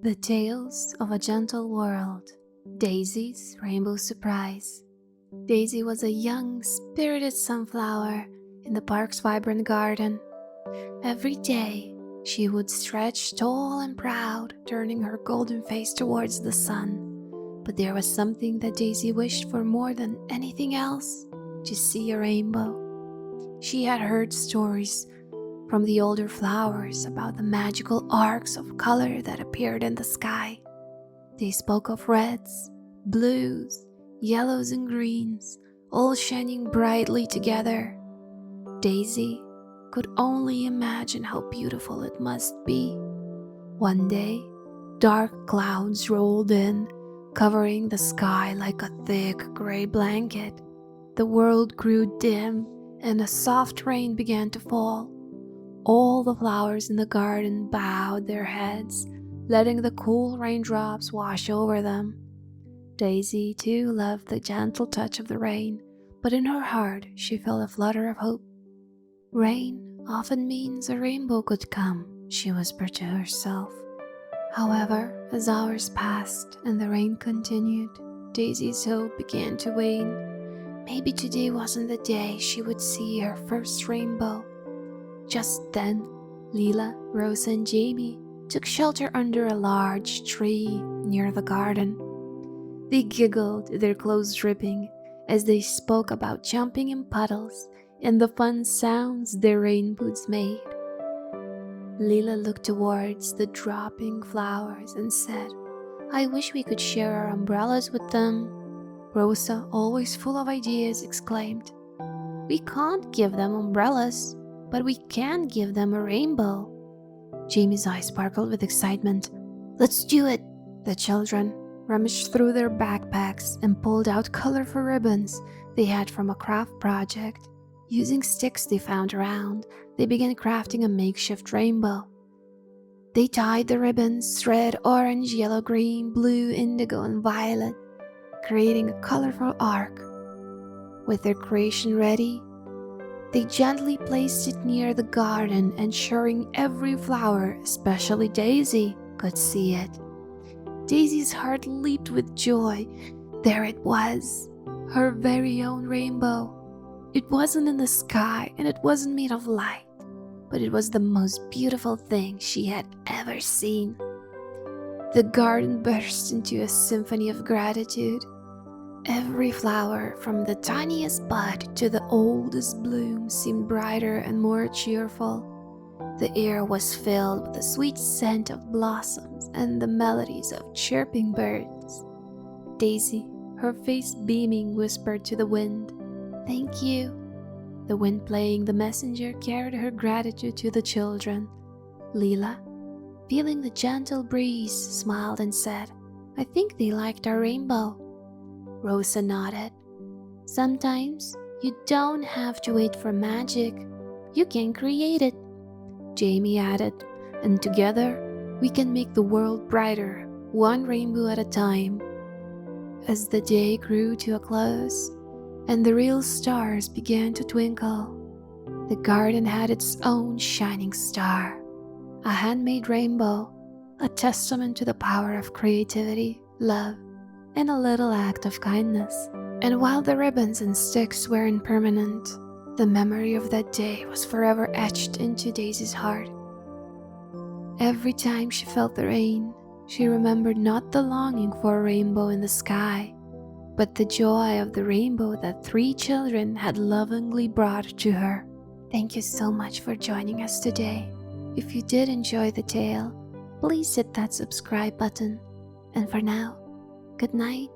The Tales of a Gentle World. Daisy's Rainbow Surprise. Daisy was a young, spirited sunflower in the park's vibrant garden. Every day, she would stretch tall and proud, turning her golden face towards the sun. But there was something that Daisy wished for more than anything else: to see a rainbow. She had heard stories from the older flowers about the magical arcs of color that appeared in the sky. They spoke of reds, blues, yellows, and greens, all shining brightly together. Daisy could only imagine how beautiful it must be. One day, dark clouds rolled in, covering the sky like a thick gray blanket. The world grew dim, and a soft rain began to fall. All the flowers in the garden bowed their heads, letting the cool raindrops wash over them. Daisy, too, loved the gentle touch of the rain, but in her heart she felt a flutter of hope. Rain often means a rainbow could come, she whispered to herself. However, as hours passed and the rain continued, Daisy's hope began to wane. Maybe today wasn't the day she would see her first rainbow. Just then, Leela, Rosa, and Jamie took shelter under a large tree near the garden. They giggled, their clothes dripping, as they spoke about jumping in puddles and the fun sounds their rain boots made. Leela looked towards the dropping flowers and said, "I wish we could share our umbrellas with them." Rosa, always full of ideas, exclaimed, "We can't give them umbrellas, but we can give them a rainbow." Jamie's eyes sparkled with excitement. "Let's do it!" The children rummaged through their backpacks and pulled out colorful ribbons they had from a craft project. Using sticks they found around, they began crafting a makeshift rainbow. They tied the ribbons red, orange, yellow, green, blue, indigo, and violet, creating a colorful arc. With their creation ready, they gently placed it near the garden, ensuring every flower, especially Daisy, could see it. Daisy's heart leaped with joy. There it was, her very own rainbow. It wasn't in the sky and it wasn't made of light, but it was the most beautiful thing she had ever seen. The garden burst into a symphony of gratitude. Every flower, from the tiniest bud to the oldest bloom, seemed brighter and more cheerful. The air was filled with the sweet scent of blossoms and the melodies of chirping birds. Daisy, her face beaming, whispered to the wind, "Thank you." The wind, playing the messenger, carried her gratitude to the children. Leela, feeling the gentle breeze, smiled and said, "I think they liked our rainbow." Rosa nodded. "Sometimes you don't have to wait for magic. You can create it." Jamie added, "And together we can make the world brighter, one rainbow at a time." As the day grew to a close and the real stars began to twinkle, the garden had its own shining star, a handmade rainbow, a testament to the power of creativity, love, and a little act of kindness. And while the ribbons and sticks were impermanent, the memory of that day was forever etched into Daisy's heart. Every time she felt the rain, she remembered not the longing for a rainbow in the sky, but the joy of the rainbow that 3 children had lovingly brought to her. Thank you so much for joining us today. If you did enjoy the tale, please hit that subscribe button. And for now, good night.